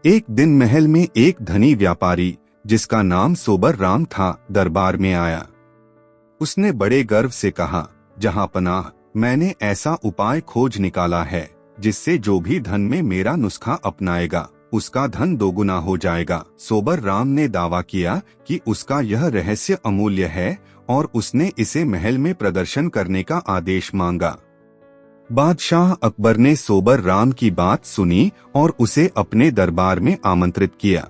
एक दिन महल में एक धनी व्यापारी जिसका नाम सोबर राम था दरबार में आया। उसने बड़े गर्व से कहा, जहांपनाह, मैंने ऐसा उपाय खोज निकाला है जिससे जो भी धन में मेरा नुस्खा अपनाएगा उसका धन दोगुना हो जाएगा। सोबर राम ने दावा किया कि उसका यह रहस्य अमूल्य है और उसने इसे महल में प्रदर्शन करने का आदेश मांगा। बादशाह अकबर ने सोबर राम की बात सुनी और उसे अपने दरबार में आमंत्रित किया।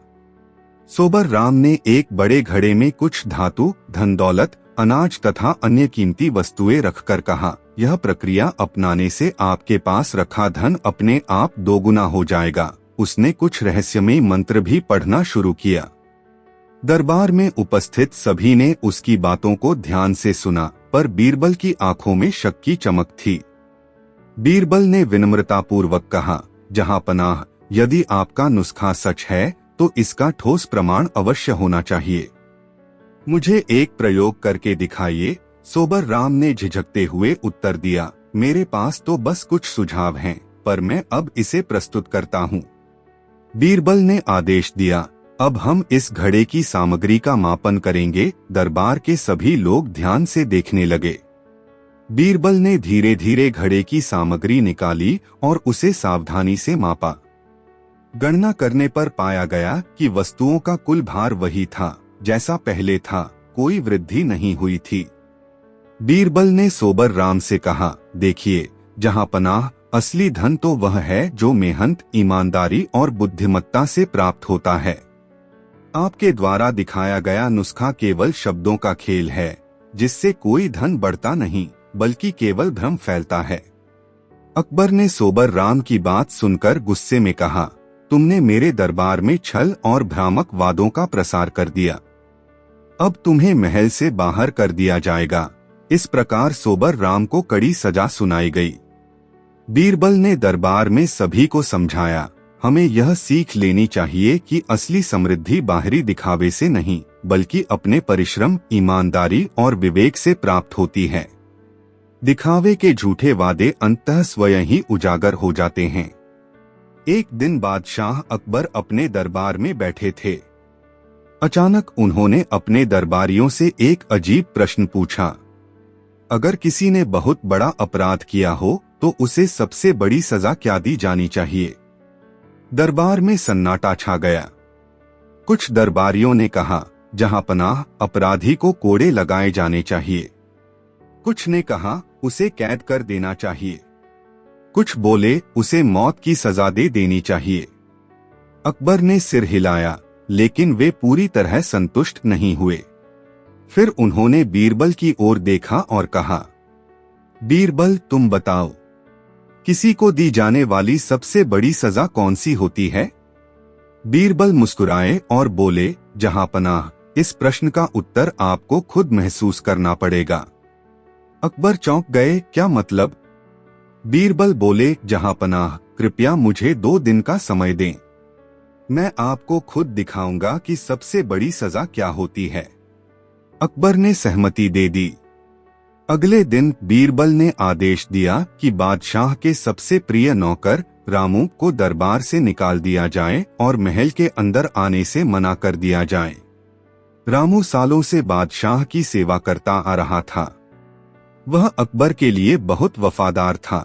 सोबर राम ने एक बड़े घड़े में कुछ धातु, धन दौलत, अनाज तथा अन्य कीमती वस्तुएं रखकर कहा, यह प्रक्रिया अपनाने से आपके पास रखा धन अपने आप दोगुना हो जाएगा। उसने कुछ रहस्यमय मंत्र भी पढ़ना शुरू किया। दरबार में उपस्थित सभी ने उसकी बातों को ध्यान से सुना, पर बीरबल की आंखों में शक की चमक थी। बीरबल ने विनम्रतापूर्वक कहा, जहांपनाह, यदि आपका नुस्खा सच है तो इसका ठोस प्रमाण अवश्य होना चाहिए। मुझे एक प्रयोग करके दिखाइए। सोबर राम ने झिझकते हुए उत्तर दिया, मेरे पास तो बस कुछ सुझाव हैं, पर मैं अब इसे प्रस्तुत करता हूँ। बीरबल ने आदेश दिया, अब हम इस घड़े की सामग्री का मापन करेंगे। दरबार के सभी लोग ध्यान से देखने लगे। बीरबल ने धीरे धीरे घड़े की सामग्री निकाली और उसे सावधानी से मापा। गणना करने पर पाया गया कि वस्तुओं का कुल भार वही था जैसा पहले था, कोई वृद्धि नहीं हुई थी। बीरबल ने सोबर राम से कहा, देखिए जहांपनाह, असली धन तो वह है जो मेहनत, ईमानदारी और बुद्धिमत्ता से प्राप्त होता है। आपके द्वारा दिखाया गया नुस्खा केवल शब्दों का खेल है, जिससे कोई धन बढ़ता नहीं बल्कि केवल भ्रम फैलता है। अकबर ने सोबर राम की बात सुनकर गुस्से में कहा, तुमने मेरे दरबार में छल और भ्रामक वादों का प्रसार कर दिया। अब तुम्हें महल से बाहर कर दिया जाएगा। इस प्रकार सोबर राम को कड़ी सजा सुनाई गई। बीरबल ने दरबार में सभी को समझाया, हमें यह सीख लेनी चाहिए कि असली समृद्धि बाहरी दिखावे से नहीं बल्कि अपने परिश्रम, ईमानदारी और विवेक से प्राप्त होती है। दिखावे के झूठे वादे अंततः स्वयं ही उजागर हो जाते हैं। एक दिन बादशाह अकबर अपने दरबार में बैठे थे। अचानक उन्होंने अपने दरबारियों से एक अजीब प्रश्न पूछा, अगर किसी ने बहुत बड़ा अपराध किया हो तो उसे सबसे बड़ी सजा क्या दी जानी चाहिए? दरबार में सन्नाटा छा गया। कुछ दरबारियों ने कहा, जहांपनाह, अपराधी को कोड़े लगाए जाने चाहिए। कुछ ने कहा, उसे कैद कर देना चाहिए। कुछ बोले, उसे मौत की सजा दे देनी चाहिए। अकबर ने सिर हिलाया, लेकिन वे पूरी तरह संतुष्ट नहीं हुए। फिर उन्होंने बीरबल की ओर देखा और कहा, बीरबल, तुम बताओ, किसी को दी जाने वाली सबसे बड़ी सजा कौन सी होती है? बीरबल मुस्कुराए और बोले, जहांपनाह, इस प्रश्न का उत्तर आपको खुद महसूस करना पड़ेगा। अकबर चौंक गए, क्या मतलब? बीरबल बोले, जहांपनाह, कृपया मुझे 2 दिन का समय दें। मैं आपको खुद दिखाऊंगा कि सबसे बड़ी सजा क्या होती है। अकबर ने सहमति दे दी। अगले दिन बीरबल ने आदेश दिया कि बादशाह के सबसे प्रिय नौकर रामू को दरबार से निकाल दिया जाए और महल के अंदर आने से मना कर दिया जाए। रामू सालों से बादशाह की सेवा करता आ रहा था। वह अकबर के लिए बहुत वफादार था।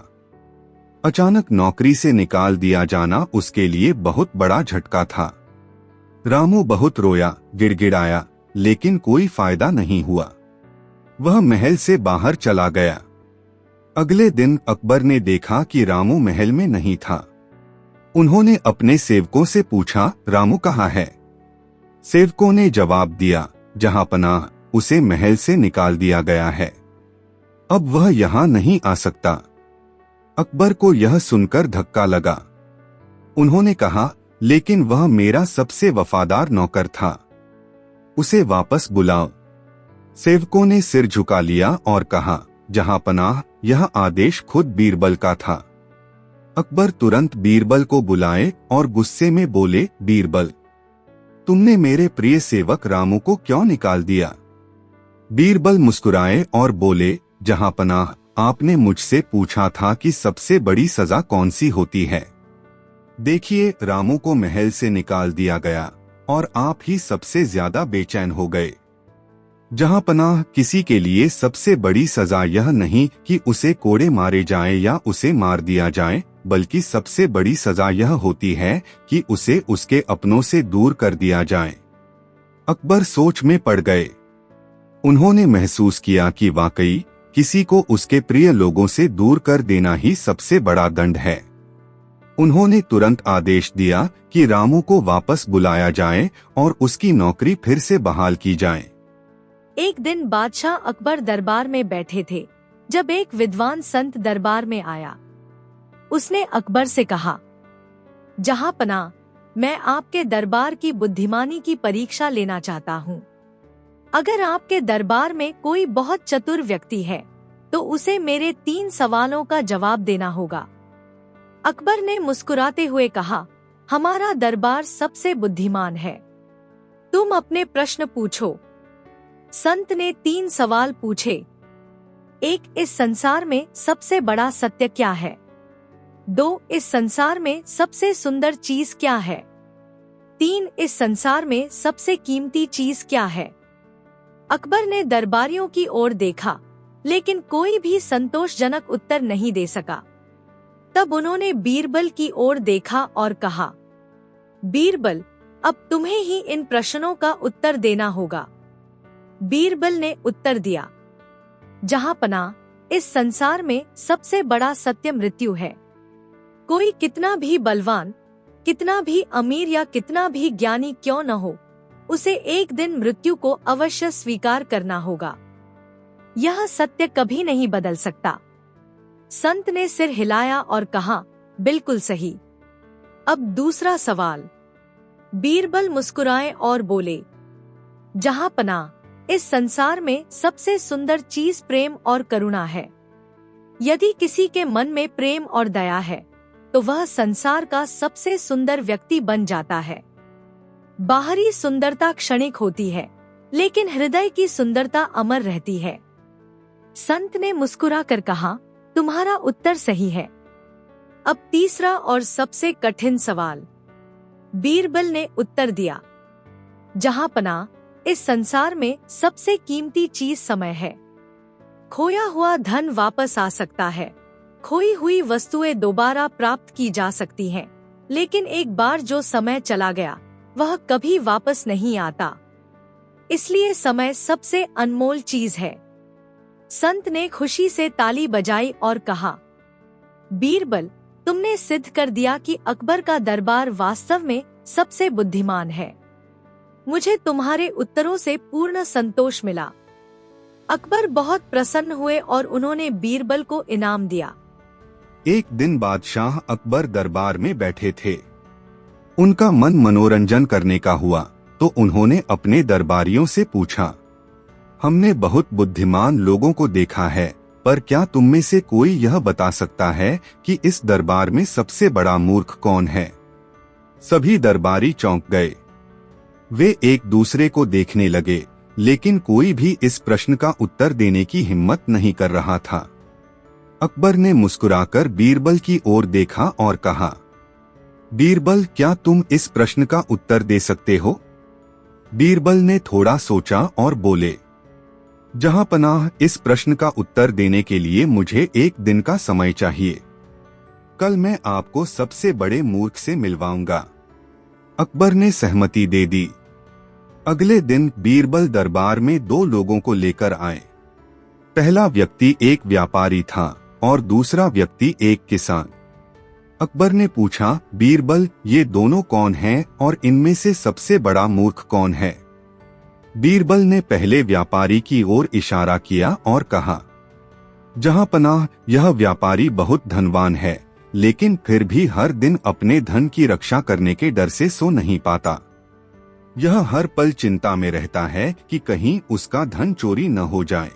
अचानक नौकरी से निकाल दिया जाना उसके लिए बहुत बड़ा झटका था। रामू बहुत रोया, गिड़गिड़ाया, लेकिन कोई फायदा नहीं हुआ। वह महल से बाहर चला गया। अगले दिन अकबर ने देखा कि रामू महल में नहीं था। उन्होंने अपने सेवकों से पूछा, रामू कहाँ है? सेवकों ने जवाब दिया, जहांपनाह, उसे महल से निकाल दिया गया है। अब वह यहाँ नहीं आ सकता। अकबर को यह सुनकर धक्का लगा। उन्होंने कहा, लेकिन वह मेरा सबसे वफादार नौकर था, उसे वापस बुलाओ। सेवकों ने सिर झुका लिया और कहा, जहांपनाह, यह आदेश खुद बीरबल का था। अकबर तुरंत बीरबल को बुलाए और गुस्से में बोले, बीरबल, तुमने मेरे प्रिय सेवक रामू को क्यों निकाल दिया? बीरबल मुस्कुराए और बोले, जहांपनाह, आपने मुझसे पूछा था कि सबसे बड़ी सजा कौन सी होती है। देखिए, रामू को महल से निकाल दिया गया और आप ही सबसे ज्यादा बेचैन हो गए। जहां पनाह, किसी के लिए सबसे बड़ी सजा यह नहीं कि उसे कोड़े मारे जाएं या उसे मार दिया जाए, बल्कि सबसे बड़ी सजा यह होती है कि उसे उसके अपनों से दूर कर दिया जाए। अकबर सोच में पड़ गए। उन्होंने महसूस किया कि वाकई किसी को उसके प्रिय लोगों से दूर कर देना ही सबसे बड़ा दंड है। उन्होंने तुरंत आदेश दिया कि रामू को वापस बुलाया जाए और उसकी नौकरी फिर से बहाल की जाए। एक दिन बादशाह अकबर दरबार में बैठे थे जब एक विद्वान संत दरबार में आया। उसने अकबर से कहा, जहां पनाह, मैं आपके दरबार की बुद्धिमानी की परीक्षा लेना चाहता हूँ। अगर आपके दरबार में कोई बहुत चतुर व्यक्ति है तो उसे मेरे 3 सवालों का जवाब देना होगा। अकबर ने मुस्कुराते हुए कहा, हमारा दरबार सबसे बुद्धिमान है, तुम अपने प्रश्न पूछो। संत ने 3 सवाल पूछे। 1, इस संसार में सबसे बड़ा सत्य क्या है? 2, इस संसार में सबसे सुंदर चीज क्या है? 3, इस संसार में सबसे कीमती चीज क्या है? अकबर ने दरबारियों की ओर देखा, लेकिन कोई भी संतोषजनक उत्तर नहीं दे सका। तब उन्होंने बीरबल की ओर देखा और कहा, बीरबल, अब तुम्हें ही इन प्रश्नों का उत्तर देना होगा। बीरबल ने उत्तर दिया, जहां पनाह, इस संसार में सबसे बड़ा सत्य मृत्यु है। कोई कितना भी बलवान, कितना भी अमीर या कितना भी ज्ञानी क्यों न हो, उसे एक दिन मृत्यु को अवश्य स्वीकार करना होगा। यह सत्य कभी नहीं बदल सकता। संत ने सिर हिलाया और कहा, बिल्कुल सही। अब दूसरा सवाल। बीरबल मुस्कुराए और बोले, जहां पनाह, इस संसार में सबसे सुंदर चीज प्रेम और करुणा है। यदि किसी के मन में प्रेम और दया है तो वह संसार का सबसे सुंदर व्यक्ति बन जाता है। बाहरी सुंदरता क्षणिक होती है, लेकिन हृदय की सुंदरता अमर रहती है। संत ने मुस्कुराकर कहा, तुम्हारा उत्तर सही है। अब तीसरा और सबसे कठिन सवाल। बीरबल ने उत्तर दिया, जहां पनाह, इस संसार में सबसे कीमती चीज समय है। खोया हुआ धन वापस आ सकता है, खोई हुई वस्तुएं दोबारा प्राप्त की जा सकती हैं, लेकिन एक बार जो समय चला गया वह कभी वापस नहीं आता। इसलिए समय सबसे अनमोल चीज है। संत ने खुशी से ताली बजाई और कहा, बीरबल, तुमने सिद्ध कर दिया कि अकबर का दरबार वास्तव में सबसे बुद्धिमान है। मुझे तुम्हारे उत्तरों से पूर्ण संतोष मिला। अकबर बहुत प्रसन्न हुए और उन्होंने बीरबल को इनाम दिया। एक दिन बादशाह अकबर दरबार में बैठे थे। उनका मन मनोरंजन करने का हुआ तो उन्होंने अपने दरबारियों से पूछा, हमने बहुत बुद्धिमान लोगों को देखा है, पर क्या तुम में से कोई यह बता सकता है कि इस दरबार में सबसे बड़ा मूर्ख कौन है? सभी दरबारी चौंक गए। वे एक दूसरे को देखने लगे, लेकिन कोई भी इस प्रश्न का उत्तर देने की हिम्मत नहीं कर रहा था। अकबर ने मुस्कुराकर बीरबल की ओर देखा और कहा, बीरबल, क्या तुम इस प्रश्न का उत्तर दे सकते हो? बीरबल ने थोड़ा सोचा और बोले, जहां पनाह, इस प्रश्न का उत्तर देने के लिए मुझे एक दिन का समय चाहिए। कल मैं आपको सबसे बड़े मूर्ख से मिलवाऊंगा। अकबर ने सहमति दे दी। अगले दिन बीरबल दरबार में 2 लोगों को लेकर आए। पहला व्यक्ति एक व्यापारी था और दूसरा व्यक्ति एक किसान। अकबर ने पूछा, बीरबल, ये दोनों कौन हैं और इनमें से सबसे बड़ा मूर्ख कौन है? बीरबल ने पहले व्यापारी की ओर इशारा किया और कहा, जहां पनाह, यह व्यापारी बहुत धनवान है, लेकिन फिर भी हर दिन अपने धन की रक्षा करने के डर से सो नहीं पाता। यह हर पल चिंता में रहता है कि कहीं उसका धन चोरी न हो जाए।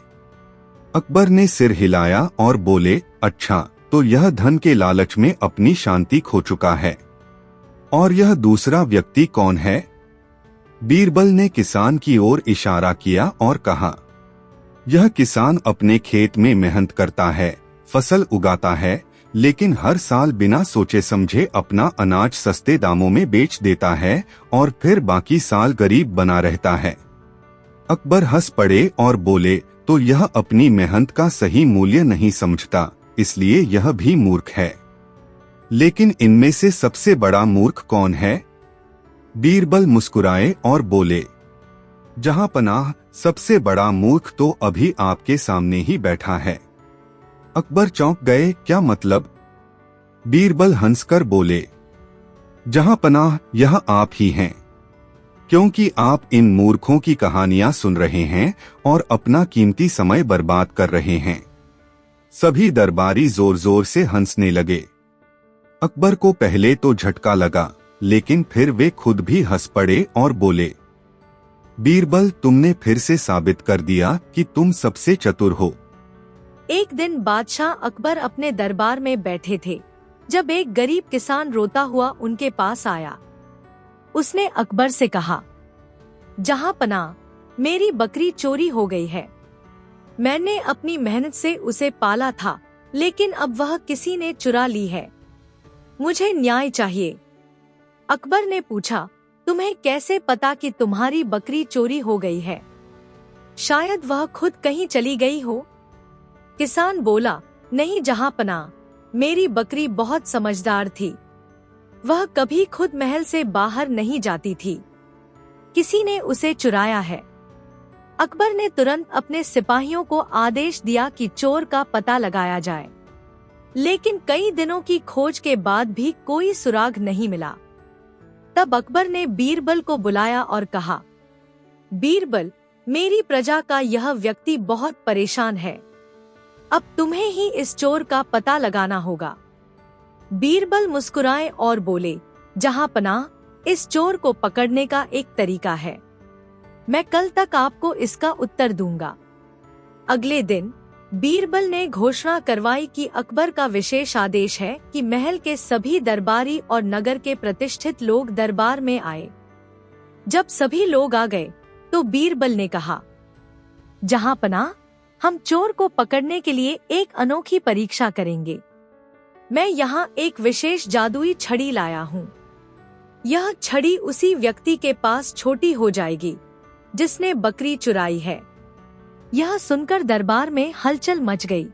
अकबर ने सिर हिलाया और बोले, अच्छा, तो यह धन के लालच में अपनी शांति खो चुका है। और यह दूसरा व्यक्ति कौन है? बीरबल ने किसान की ओर इशारा किया और कहा, यह किसान अपने खेत में मेहनत करता है, फसल उगाता है, लेकिन हर साल बिना सोचे समझे अपना अनाज सस्ते दामों में बेच देता है और फिर बाकी साल गरीब बना रहता है। अकबर हंस पड़े और बोले, तो यह अपनी मेहनत का सही मूल्य नहीं समझता, इसलिए यह भी मूर्ख है। लेकिन इनमें से सबसे बड़ा मूर्ख कौन है? बीरबल मुस्कुराए और बोले, जहां पनाह, सबसे बड़ा मूर्ख तो अभी आपके सामने ही बैठा है। अकबर चौंक गए, क्या मतलब? बीरबल हंसकर बोले, जहां पनाह, यह आप ही हैं, क्योंकि आप इन मूर्खों की कहानियां सुन रहे हैं और अपना कीमती समय बर्बाद कर रहे हैं। सभी दरबारी जोर जोर से हंसने लगे। अकबर को पहले तो झटका लगा, लेकिन फिर वे खुद भी हंस पड़े और बोले, बीरबल, तुमने फिर से साबित कर दिया कि तुम सबसे चतुर हो। एक दिन बादशाह अकबर अपने दरबार में बैठे थे, जब एक गरीब किसान रोता हुआ उनके पास आया। उसने अकबर से कहा, जहां पनाह, मेरी बकरी चोरी हो गई है। मैंने अपनी मेहनत से उसे पाला था, लेकिन अब वह किसी ने चुरा ली है। मुझे न्याय चाहिए। अकबर ने पूछा, तुम्हें कैसे पता कि तुम्हारी बकरी चोरी हो गई है? शायद वह खुद कहीं चली गई हो। किसान बोला, नहीं जहां पनाह, मेरी बकरी बहुत समझदार थी। वह कभी खुद महल से बाहर नहीं जाती थी। किसी ने उसे चुराया है। अकबर ने तुरंत अपने सिपाहियों को आदेश दिया कि चोर का पता लगाया जाए, लेकिन कई दिनों की खोज के बाद भी कोई सुराग नहीं मिला। तब अकबर ने बीरबल को बुलाया और कहा, बीरबल, मेरी प्रजा का यह व्यक्ति बहुत परेशान है। अब तुम्हें ही इस चोर का पता लगाना होगा। बीरबल मुस्कुराए और बोले, जहां पनाह, इस चोर को पकड़ने का एक तरीका है। मैं कल तक आपको इसका उत्तर दूंगा। अगले दिन बीरबल ने घोषणा करवाई कि अकबर का विशेष आदेश है कि महल के सभी दरबारी और नगर के प्रतिष्ठित लोग दरबार में आए। जब सभी लोग आ गए तो बीरबल ने कहा, जहां पनाह, हम चोर को पकड़ने के लिए एक अनोखी परीक्षा करेंगे। मैं यहाँ एक विशेष जादुई छड़ी लाया हूँ। यह छड़ी उसी व्यक्ति के पास छोटी हो जाएगी जिसने बकरी चुराई है। यह सुनकर दरबार में हलचल मच गई।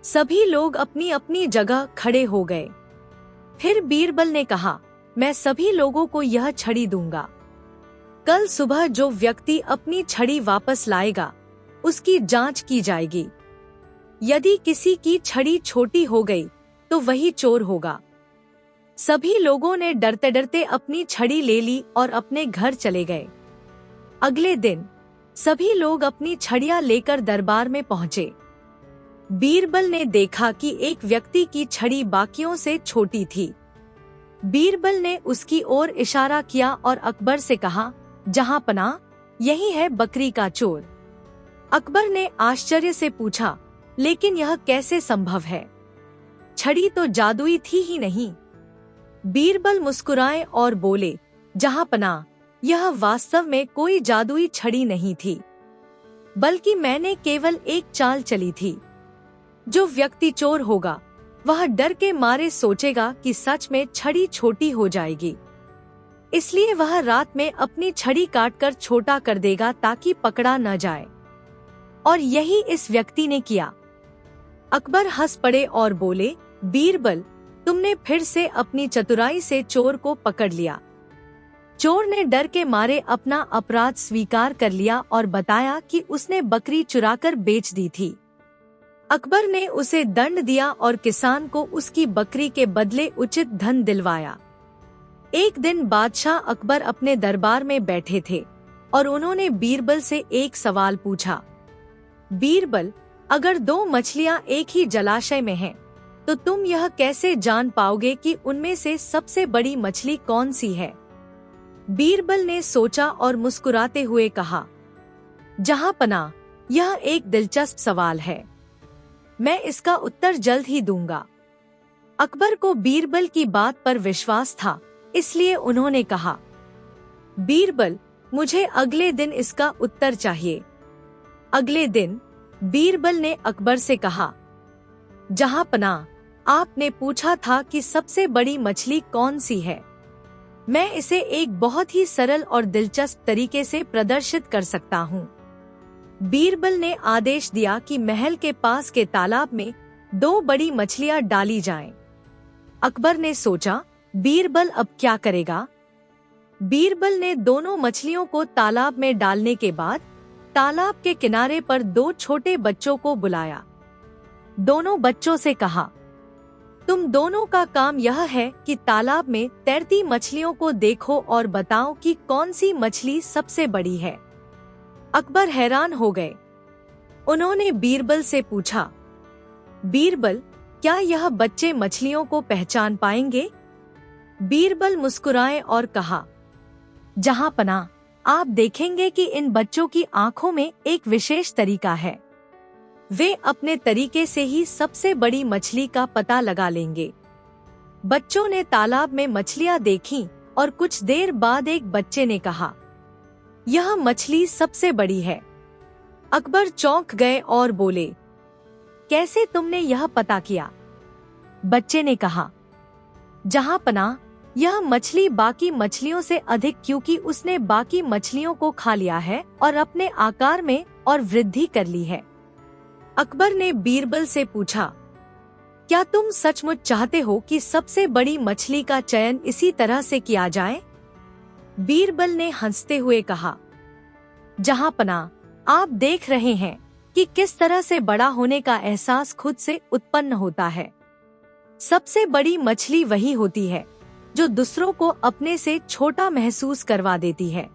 सभी लोग अपनी अपनी जगह खड़े हो गए। फिर बीरबल ने कहा, मैं सभी लोगों को यह छड़ी दूंगा। कल सुबह जो व्यक्ति अपनी छड़ी वापस लाएगा, उसकी जांच की जाएगी। यदि किसी की छड़ी छोटी हो गई तो वही चोर होगा। सभी लोगों ने डरते डरते अपनी छड़ी ले ली और अपने घर चले गए। अगले दिन सभी लोग अपनी छड़ियां लेकर दरबार में पहुंचे। बीरबल ने देखा कि एक व्यक्ति की छड़ी बाकियों से छोटी थी। बीरबल ने उसकी ओर इशारा किया और अकबर से कहा, जहां पनाह, यही है बकरी का चोर। अकबर ने आश्चर्य से पूछा, लेकिन यह कैसे संभव है? छड़ी तो जादुई थी ही नहीं। बीरबल मुस्कुराए और बोले, जहां पनाह, यह वास्तव में कोई जादुई छड़ी नहीं थी, बल्कि मैंने केवल एक चाल चली थी। जो व्यक्ति चोर होगा वह डर के मारे सोचेगा कि सच में छड़ी छोटी हो जाएगी, इसलिए वह रात में अपनी छड़ी काटकर छोटा कर देगा ताकि पकड़ा न जाए। और यही इस व्यक्ति ने किया। अकबर हंस पड़े और बोले, बीरबल, तुमने फिर से अपनी चतुराई से चोर को पकड़ लिया। चोर ने डर के मारे अपना अपराध स्वीकार कर लिया और बताया कि उसने बकरी चुराकर बेच दी थी। अकबर ने उसे दंड दिया और किसान को उसकी बकरी के बदले उचित धन दिलवाया। एक दिन बादशाह अकबर अपने दरबार में बैठे थे और उन्होंने बीरबल से एक सवाल पूछा। बीरबल, अगर दो मछलियां एक ही जलाशय में हैं, तो तुम यह कैसे जान पाओगे कि उनमें से सबसे बड़ी मछली कौन सी है? बीरबल ने सोचा और मुस्कुराते हुए कहा, जहां पनाह, यह एक दिलचस्प सवाल है। मैं इसका उत्तर जल्द ही दूंगा। अकबर को बीरबल की बात पर विश्वास था, इसलिए उन्होंने कहा, बीरबल, मुझे अगले दिन इसका उत्तर चाहिए। अगले दिन बीरबल ने अकबर से कहा, जहां पनाह, आपने पूछा था कि सबसे बड़ी मछली कौन सी है। मैं इसे एक बहुत ही सरल और दिलचस्प तरीके से प्रदर्शित कर सकता हूँ। बीरबल ने आदेश दिया कि महल के पास के तालाब में 2 बड़ी मछलियां डाली जाएं। अकबर ने सोचा, बीरबल अब क्या करेगा। बीरबल ने दोनों मछलियों को तालाब में डालने के बाद तालाब के किनारे पर 2 छोटे बच्चों को बुलाया। दोनों बच्चों से कहा, तुम दोनों का काम यह है कि तालाब में तैरती मछलियों को देखो और बताओ कि कौन सी मछली सबसे बड़ी है। अकबर हैरान हो गए। उन्होंने बीरबल से पूछा, बीरबल, क्या यह बच्चे मछलियों को पहचान पाएंगे? बीरबल मुस्कुराए और कहा, जहां पनाह, आप देखेंगे कि इन बच्चों की आंखों में एक विशेष तरीका है। वे अपने तरीके से ही सबसे बड़ी मछली का पता लगा लेंगे। बच्चों ने तालाब में मछलियां देखीं और कुछ देर बाद एक बच्चे ने कहा, यह मछली सबसे बड़ी है। अकबर चौंक गए और बोले, कैसे तुमने यह पता किया? बच्चे ने कहा, जहां पनाह, यह मछली बाकी मछलियों से अधिक क्योंकि उसने बाकी मछलियों को खा लिया है और अपने आकार में और वृद्धि कर ली है। अकबर ने बीरबल से पूछा, क्या तुम सचमुच चाहते हो कि सबसे बड़ी मछली का चयन इसी तरह से किया जाए? बीरबल ने हंसते हुए कहा, जहां पनाह, आप देख रहे हैं कि किस तरह से बड़ा होने का एहसास खुद से उत्पन्न होता है। सबसे बड़ी मछली वही होती है जो दूसरों को अपने से छोटा महसूस करवा देती है।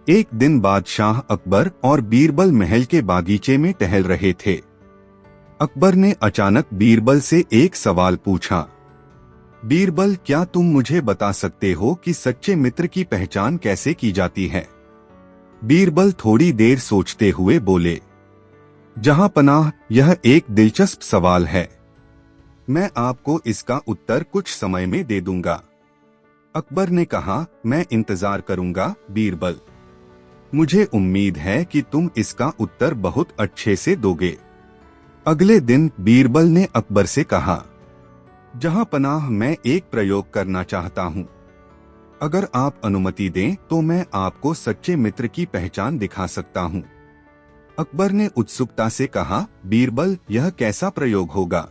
एक दिन बादशाह अकबर और बीरबल महल के बागीचे में टहल रहे थे। अकबर ने अचानक बीरबल से एक सवाल पूछा, बीरबल, क्या तुम मुझे बता सकते हो कि सच्चे मित्र की पहचान कैसे की जाती है? बीरबल थोड़ी देर सोचते हुए बोले, जहां पनाह, यह एक दिलचस्प सवाल है। मैं आपको इसका उत्तर कुछ समय में दे दूंगा। अकबर ने कहा, मैं इंतजार करूंगा बीरबल। मुझे उम्मीद है कि तुम इसका उत्तर बहुत अच्छे से दोगे। अगले दिन बीरबल ने अकबर से कहा, जहां पनाह, मैं एक प्रयोग करना चाहता हूं। अगर आप अनुमति दें तो मैं आपको सच्चे मित्र की पहचान दिखा सकता हूं। अकबर ने उत्सुकता से कहा, बीरबल, यह कैसा प्रयोग होगा?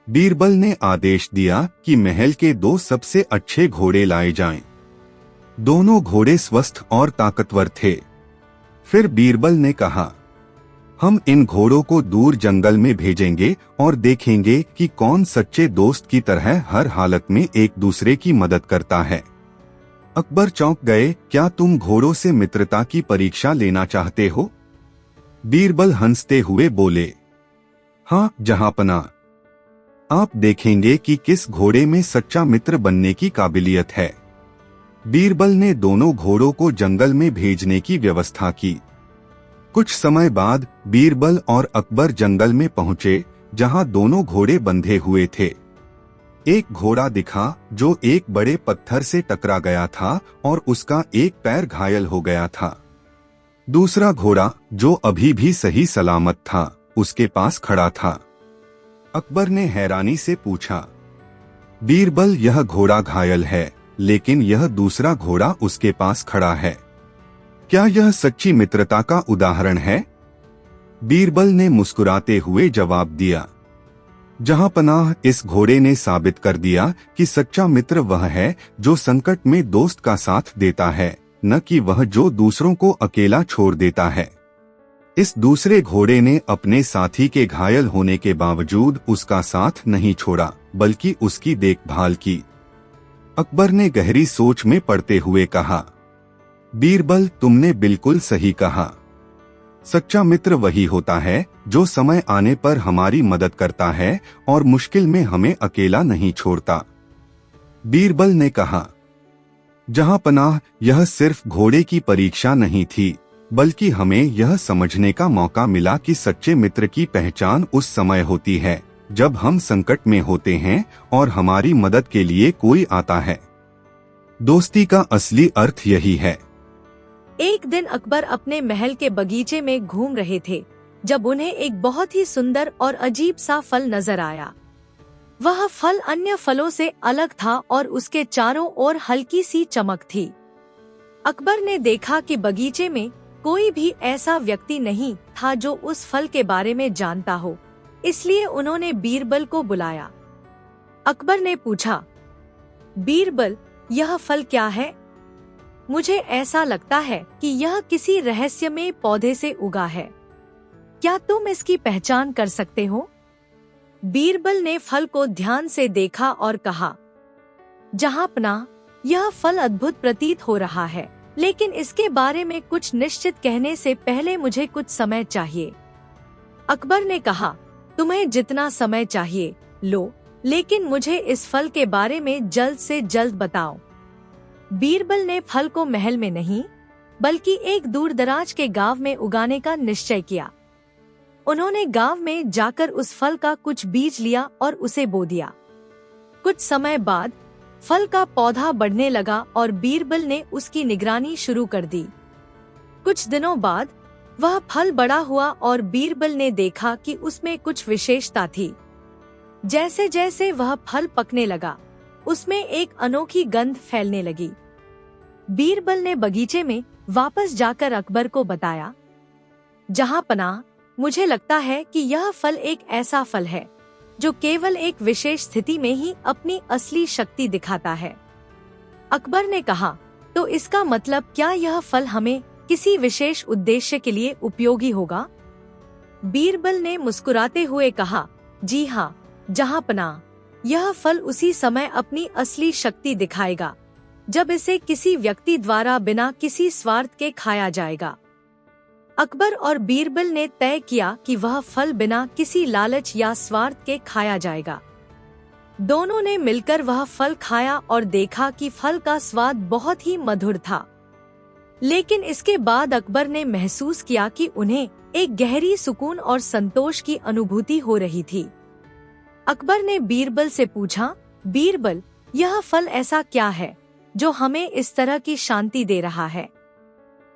बीरबल ने आदेश दिया कि महल के 2 सबसे अच्छे घोड़े लाए जाएं। दोनों घोड़े स्वस्थ और ताकतवर थे। फिर बीरबल ने कहा, हम इन घोड़ों को दूर जंगल में भेजेंगे और देखेंगे कि कौन सच्चे दोस्त की तरह हर हालत में एक दूसरे की मदद करता है। अकबर चौंक गए, क्या तुम घोड़ों से मित्रता की परीक्षा लेना चाहते हो? बीरबल हंसते हुए बोले, हाँ जहां पनाह, आप देखेंगे कि किस घोड़े में सच्चा मित्र बनने की काबिलियत है। बीरबल ने दोनों घोड़ों को जंगल में भेजने की व्यवस्था की। कुछ समय बाद बीरबल और अकबर जंगल में पहुंचे, जहां दोनों घोड़े बंधे हुए थे। एक घोड़ा दिखा जो एक बड़े पत्थर से टकरा गया था और उसका एक पैर घायल हो गया था। दूसरा घोड़ा, जो अभी भी सही सलामत था, उसके पास खड़ा था। अकबर ने हैरानी से पूछा, बीरबल, यह घोड़ा घायल है, लेकिन यह दूसरा घोड़ा उसके पास खड़ा है। क्या यह सच्ची मित्रता का उदाहरण है? बीरबल ने मुस्कुराते हुए जवाब दिया, जहां पनाह, इस घोड़े ने साबित कर दिया कि सच्चा मित्र वह है जो संकट में दोस्त का साथ देता है, न कि वह जो दूसरों को अकेला छोड़ देता है। इस दूसरे घोड़े ने अपने साथी के घायल होने के बावजूद उसका साथ नहीं छोड़ा, बल्कि उसकी देखभाल की। अकबर ने गहरी सोच में पड़ते हुए कहा, बीरबल, तुमने बिल्कुल सही कहा। सच्चा मित्र वही होता है जो समय आने पर हमारी मदद करता है और मुश्किल में हमें अकेला नहीं छोड़ता। बीरबल ने कहा, जहां पनाह, यह सिर्फ घोड़े की परीक्षा नहीं थी, बल्कि हमें यह समझने का मौका मिला कि सच्चे मित्र की पहचान उस समय होती है जब हम संकट में होते हैं और हमारी मदद के लिए कोई आता है। दोस्ती का असली अर्थ यही है। एक दिन अकबर अपने महल के बगीचे में घूम रहे थे जब उन्हें एक बहुत ही सुंदर और अजीब सा फल नजर आया। वह फल अन्य फलों से अलग था और उसके चारों ओर हल्की सी चमक थी। अकबर ने देखा कि बगीचे में कोई भी ऐसा व्यक्ति नहीं था जो उस फल के बारे में जानता हो, इसलिए उन्होंने बीरबल को बुलाया। अकबर ने पूछा, बीरबल, यह फल क्या है? मुझे ऐसा लगता है कि यह किसी रहस्यमय पौधे से उगा है। क्या तुम इसकी पहचान कर सकते हो? बीरबल ने फल को ध्यान से देखा और कहा, जहांपनाह, यह फल अद्भुत प्रतीत हो रहा है, लेकिन इसके बारे में कुछ निश्चित कहने से पहले मुझे कुछ समय चाहिए। अकबर ने कहा, तुम्हें जितना समय चाहिए लो, लेकिन मुझे इस फल के बारे में जल्द से जल्द बताओ। बीरबल ने फल को महल में नहीं, बल्कि एक दूरदराज के गांव में उगाने का निश्चय किया। उन्होंने गांव में जाकर उस फल का कुछ बीज लिया और उसे बो दिया। कुछ समय बाद फल का पौधा बढ़ने लगा और बीरबल ने उसकी निगरानी शुरू कर दी। कुछ दिनों बाद वह फल बड़ा हुआ और बीरबल ने देखा कि उसमें कुछ विशेषता थी। जैसे जैसे वह फल पकने लगा, उसमें एक अनोखी गंध फैलने लगी। बीरबल ने बगीचे में वापस जाकर अकबर को बताया, जहांपनाह, मुझे लगता है कि यह फल एक ऐसा फल है जो केवल एक विशेष स्थिति में ही अपनी असली शक्ति दिखाता है। अकबर ने कहा, तो इसका मतलब क्या यह फल हमें किसी विशेष उद्देश्य के लिए उपयोगी होगा? बीरबल ने मुस्कुराते हुए कहा, जी हाँ, जहांपनाह, यह फल उसी समय अपनी असली शक्ति दिखाएगा जब इसे किसी व्यक्ति द्वारा बिना किसी स्वार्थ के खाया जाएगा। अकबर और बीरबल ने तय किया कि वह फल बिना किसी लालच या स्वार्थ के खाया जाएगा। दोनों ने मिलकर वह फल खाया और देखा कि फल का स्वाद बहुत ही मधुर था। लेकिन इसके बाद अकबर ने महसूस किया कि उन्हें एक गहरी सुकून और संतोष की अनुभूति हो रही थी। अकबर ने बीरबल से पूछा, बीरबल, यह फल ऐसा क्या है जो हमें इस तरह की शांति दे रहा है?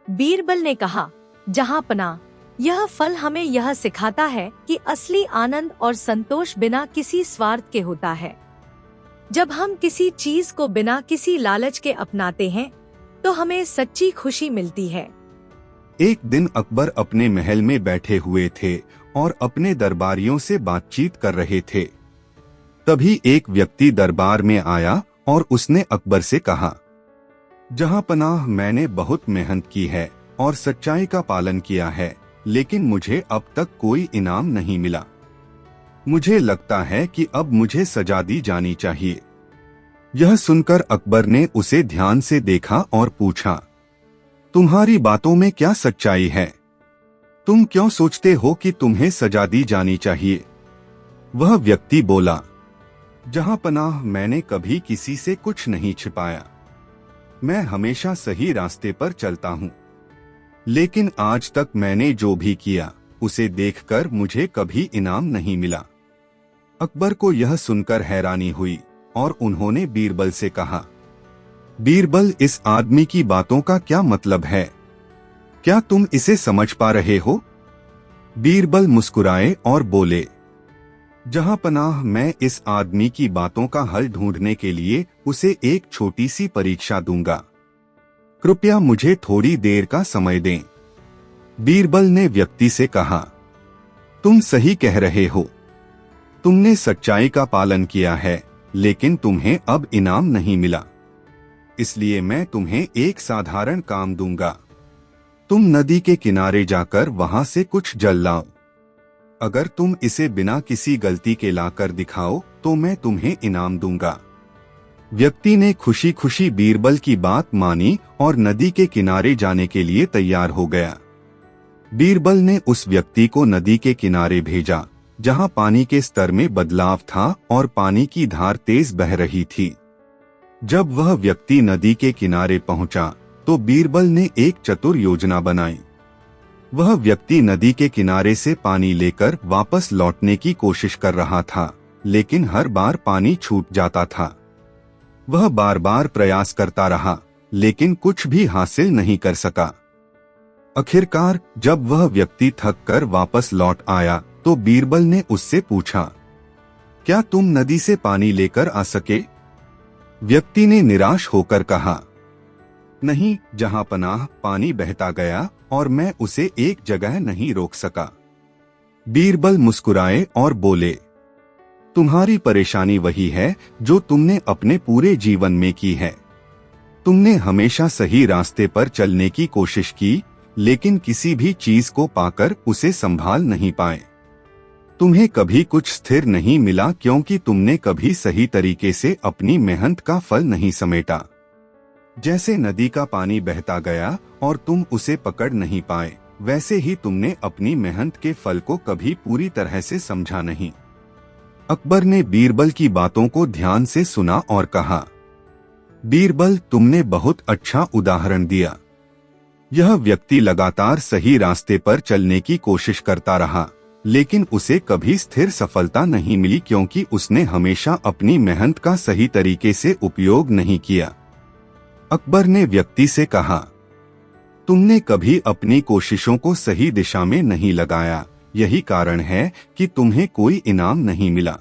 बीरबल ने कहा, जहांपनाह, यह फल हमें यह सिखाता है कि असली आनंद और संतोष बिना किसी स्वार्थ के होता है। जब हम किसी चीज को बिना किसी लालच के अपनाते हैं, तो हमें सच्ची खुशी मिलती है। एक दिन अकबर अपने महल में बैठे हुए थे और अपने दरबारियों से बातचीत कर रहे थे। तभी एक व्यक्ति दरबार में आया और उसने अकबर से कहा, जहांपनाह, मैंने बहुत मेहनत की है और सच्चाई का पालन किया है, लेकिन मुझे अब तक कोई इनाम नहीं मिला। मुझे लगता है कि अब मुझे सजा दी जानी चाहिए। यह सुनकर अकबर ने उसे ध्यान से देखा और पूछा, तुम्हारी बातों में क्या सच्चाई है? तुम क्यों सोचते हो कि तुम्हें सजा दी जानी चाहिए? वह व्यक्ति बोला, जहांपनाह, मैंने कभी किसी से कुछ नहीं छिपाया। मैं हमेशा सही रास्ते पर चलता हूँ, लेकिन आज तक मैंने जो भी किया उसे देखकर मुझे कभी इनाम नहीं मिला। अकबर को यह सुनकर हैरानी हुई और उन्होंने बीरबल से कहा, बीरबल, इस आदमी की बातों का क्या मतलब है? क्या तुम इसे समझ पा रहे हो? बीरबल मुस्कुराए और बोले, जहांपनाह, मैं इस आदमी की बातों का हल ढूंढने के लिए उसे एक छोटी सी परीक्षा दूंगा। कृपया मुझे थोड़ी देर का समय दें। बीरबल ने व्यक्ति से कहा, तुम सही कह रहे हो। तुमने सच्चाई का पालन किया है, लेकिन तुम्हें अब इनाम नहीं मिला। इसलिए मैं तुम्हें एक साधारण काम दूंगा। तुम नदी के किनारे जाकर वहां से कुछ जल लाओ। अगर तुम इसे बिना किसी गलती के लाकर दिखाओ तो मैं तुम्हें इनाम दूंगा। व्यक्ति ने खुशी खुशी बीरबल की बात मानी और नदी के किनारे जाने के लिए तैयार हो गया। बीरबल ने उस व्यक्ति को नदी के किनारे भेजा, जहां पानी के स्तर में बदलाव था और पानी की धार तेज बह रही थी। जब वह व्यक्ति नदी के किनारे पहुंचा तो बीरबल ने एक चतुर योजना बनाई। वह व्यक्ति नदी के किनारे से पानी लेकर वापस लौटने की कोशिश कर रहा था, लेकिन हर बार पानी छूट जाता था। वह बार बार प्रयास करता रहा, लेकिन कुछ भी हासिल नहीं कर सका। आखिरकार जब वह व्यक्ति थक कर वापस लौट आया तो बीरबल ने उससे पूछा, क्या तुम नदी से पानी लेकर आ सके? व्यक्ति ने निराश होकर कहा, नहीं जहां पनाह, पानी बहता गया और मैं उसे एक जगह नहीं रोक सका। बीरबल मुस्कुराए और बोले, तुम्हारी परेशानी वही है जो तुमने अपने पूरे जीवन में की है। तुमने हमेशा सही रास्ते पर चलने की कोशिश की, लेकिन किसी भी चीज को पाकर उसे संभाल नहीं पाए। तुम्हें कभी कुछ स्थिर नहीं मिला क्योंकि तुमने कभी सही तरीके से अपनी मेहनत का फल नहीं समेटा। जैसे नदी का पानी बहता गया और तुम उसे पकड़ नहीं पाए, वैसे ही तुमने अपनी मेहनत के फल को कभी पूरी तरह से समझा नहीं। अकबर ने बीरबल की बातों को ध्यान से सुना और कहा, बीरबल, तुमने बहुत अच्छा उदाहरण दिया। यह व्यक्ति लगातार सही रास्ते पर चलने की कोशिश करता रहा, लेकिन उसे कभी स्थिर सफलता नहीं मिली क्योंकि उसने हमेशा अपनी मेहनत का सही तरीके से उपयोग नहीं किया। अकबर ने व्यक्ति से कहा, तुमने कभी अपनी कोशिशों को सही दिशा में नहीं लगाया, यही कारण है कि तुम्हें कोई इनाम नहीं मिला।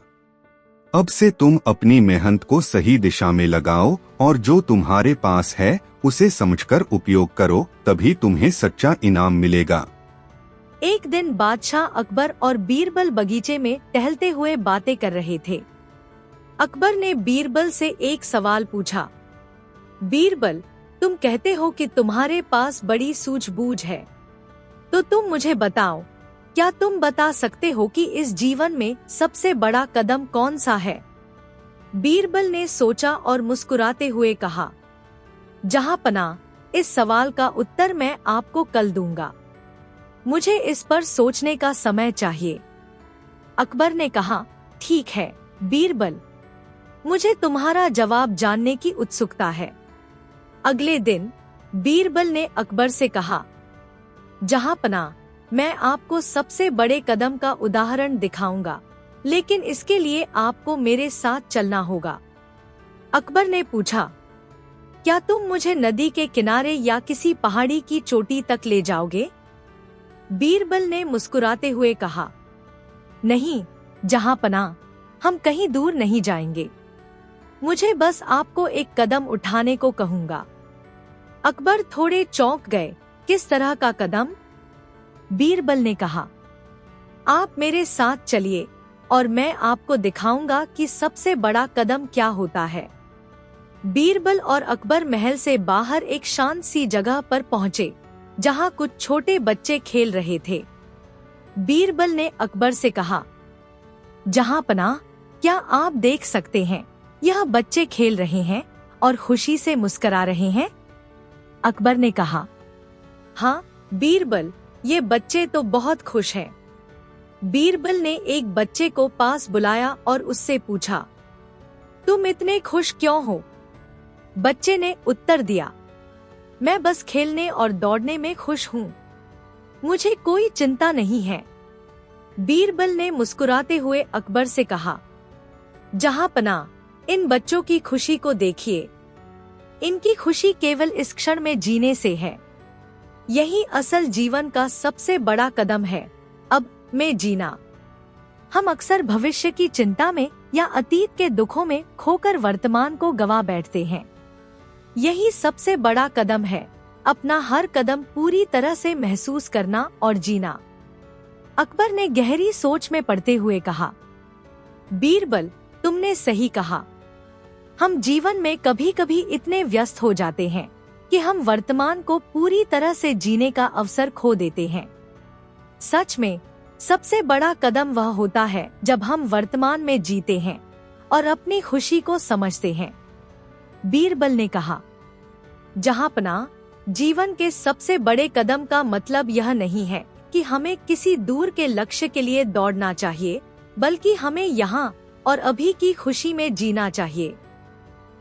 अब से तुम अपनी मेहनत को सही दिशा में लगाओ और जो तुम्हारे पास है उसे समझकर उपयोग करो, तभी तुम्हें सच्चा इनाम मिलेगा। एक दिन बादशाह अकबर और बीरबल बगीचे में टहलते हुए बातें कर रहे थे। अकबर ने बीरबल से एक सवाल पूछा, बीरबल, तुम कहते हो कि तुम्हारे पास बड़ी सूझबूझ है, तो तुम मुझे बताओ, क्या तुम बता सकते हो कि इस जीवन में सबसे बड़ा कदम कौन सा है? बीरबल ने सोचा और मुस्कुराते हुए कहा, जहां पनाह, इस सवाल का उत्तर मैं आपको कल दूंगा। मुझे इस पर सोचने का समय चाहिए। अकबर ने कहा, ठीक है बीरबल, मुझे तुम्हारा जवाब जानने की उत्सुकता है। अगले दिन बीरबल ने अकबर से कहा, जहां पनाह, मैं आपको सबसे बड़े कदम का उदाहरण दिखाऊंगा, लेकिन इसके लिए आपको मेरे साथ चलना होगा। अकबर ने पूछा, क्या तुम मुझे नदी के किनारे या किसी पहाड़ी की चोटी तक ले जाओगे? बीरबल ने मुस्कुराते हुए कहा, नहीं जहां पनाह, हम कहीं दूर नहीं जाएंगे। मुझे बस आपको एक कदम उठाने को कहूंगा। अकबर थोड़े चौंक गए। किस तरह का कदम? बीरबल ने कहा, आप मेरे साथ चलिए और मैं आपको दिखाऊंगा कि सबसे बड़ा कदम क्या होता है। बीरबल और अकबर महल से बाहर एक शांत सी जगह पर पहुंचे, जहां कुछ छोटे बच्चे खेल रहे थे। बीरबल ने अकबर से कहा, जहां पनाह, क्या आप देख सकते हैं, यह बच्चे खेल रहे हैं और खुशी से मुस्कुरा रहे हैं? अकबर ने कहा, हाँ बीरबल, ये बच्चे तो बहुत खुश हैं। बीरबल ने एक बच्चे को पास बुलाया और उससे पूछा, तुम इतने खुश क्यों हो? बच्चे ने उत्तर दिया, मैं बस खेलने और दौड़ने में खुश हूँ, मुझे कोई चिंता नहीं है। बीरबल ने मुस्कुराते हुए अकबर से कहा, जहां पनाह, इन बच्चों की खुशी को देखिए। इनकी खुशी केवल इस क्षण में जीने से है। यही असल जीवन का सबसे बड़ा कदम है, अब में जीना। हम अक्सर भविष्य की चिंता में या अतीत के दुखों में खोकर वर्तमान को गवा बैठते हैं। यही सबसे बड़ा कदम है, अपना हर कदम पूरी तरह से महसूस करना और जीना। अकबर ने गहरी सोच में पड़ते हुए कहा, बीरबल, तुमने सही कहा। हम जीवन में कभी कभी इतने व्यस्त हो जाते हैं कि हम वर्तमान को पूरी तरह से जीने का अवसर खो देते हैं। सच में सबसे बड़ा कदम वह होता है जब हम वर्तमान में जीते हैं और अपनी खुशी को समझते हैं। बीरबल ने कहा, जहां पनाह, जीवन के सबसे बड़े कदम का मतलब यह नहीं है कि हमें किसी दूर के लक्ष्य के लिए दौड़ना चाहिए, बल्कि हमें यहाँ और अभी की खुशी में जीना चाहिए।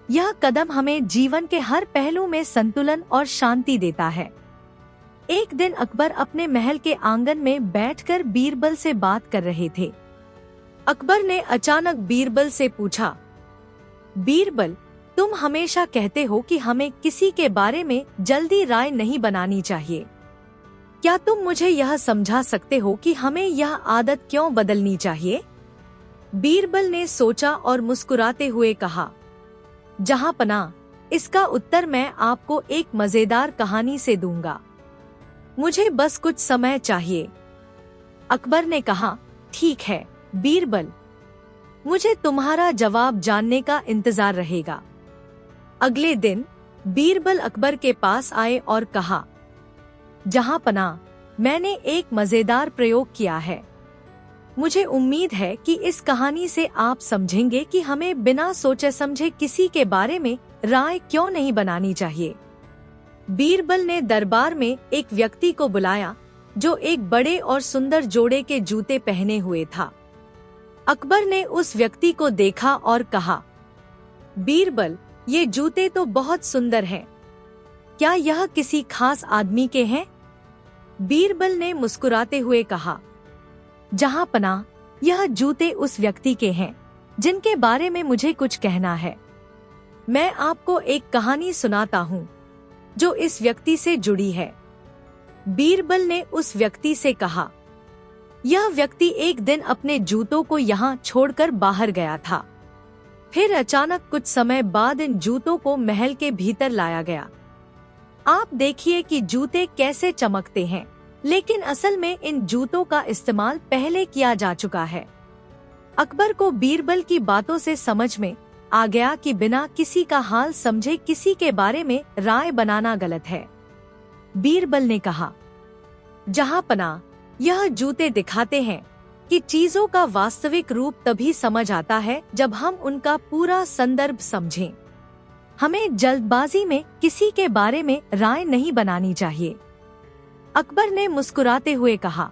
यह कदम हमें जीवन के हर पहलू में संतुलन और शांति देता है। एक दिन अकबर अपने महल के आंगन में बैठकर बीरबल से बात कर रहे थे। अकबर ने अचानक बीरबल से पूछा, बीरबल, तुम हमेशा कहते हो कि हमें किसी के बारे में जल्दी राय नहीं बनानी चाहिए। क्या तुम मुझे यह समझा सकते हो कि हमें यह आदत क्यों बदलनी चाहिए? बीरबल ने सोचा और मुस्कुराते हुए कहा, जहां पनाह, इसका उत्तर मैं आपको एक मजेदार कहानी से दूंगा। मुझे बस कुछ समय चाहिए। अकबर ने कहा, ठीक है बीरबल, मुझे तुम्हारा जवाब जानने का इंतजार रहेगा। अगले दिन बीरबल अकबर के पास आए और कहा, जहां पनाह, मैंने एक मजेदार प्रयोग किया है। मुझे उम्मीद है कि इस कहानी से आप समझेंगे कि हमें बिना सोचे समझे किसी के बारे में राय क्यों नहीं बनानी चाहिए। बीरबल ने दरबार में एक व्यक्ति को बुलाया जो एक बड़े और सुंदर जोड़े के जूते पहने हुए था। अकबर ने उस व्यक्ति को देखा और कहा, बीरबल, ये जूते तो बहुत सुंदर हैं। क्या यह किसी खास आदमी के हैं? बीरबल ने मुस्कुराते हुए कहा, जहां पनाह, यह जूते उस व्यक्ति के हैं जिनके बारे में मुझे कुछ कहना है। मैं आपको एक कहानी सुनाता हूँ जो इस व्यक्ति से जुड़ी है। बीरबल ने उस व्यक्ति से कहा, यह व्यक्ति एक दिन अपने जूतों को यहाँ छोड़कर बाहर गया था। फिर अचानक कुछ समय बाद इन जूतों को महल के भीतर लाया गया। आप देखिए कि जूते कैसे चमकते हैं, लेकिन असल में इन जूतों का इस्तेमाल पहले किया जा चुका है। अकबर को बीरबल की बातों से समझ में आ गया कि बिना किसी का हाल समझे किसी के बारे में राय बनाना गलत है। बीरबल ने कहा, जहां पनाह, यह जूते दिखाते हैं कि चीजों का वास्तविक रूप तभी समझ आता है जब हम उनका पूरा संदर्भ समझें। हमें जल्दबाजी में किसी के बारे में राय नहीं बनानी चाहिए। अकबर ने मुस्कुराते हुए कहा,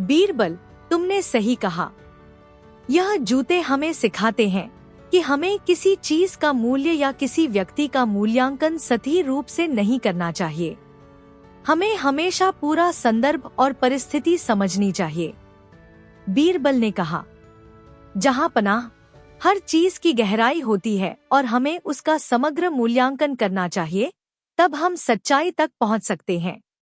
बीरबल, तुमने सही कहा। यह जूते हमें सिखाते हैं कि हमें किसी चीज का मूल्य या किसी व्यक्ति का मूल्यांकन सही रूप से नहीं करना चाहिए। हमें हमेशा पूरा संदर्भ और परिस्थिति समझनी चाहिए। बीरबल ने कहा, जहां पनाह, हर चीज की गहराई होती है और हमें उसका समग्र मूल्यांकन करना चाहिए, तब हम सच्चाई तक पहुंच सकते हैं।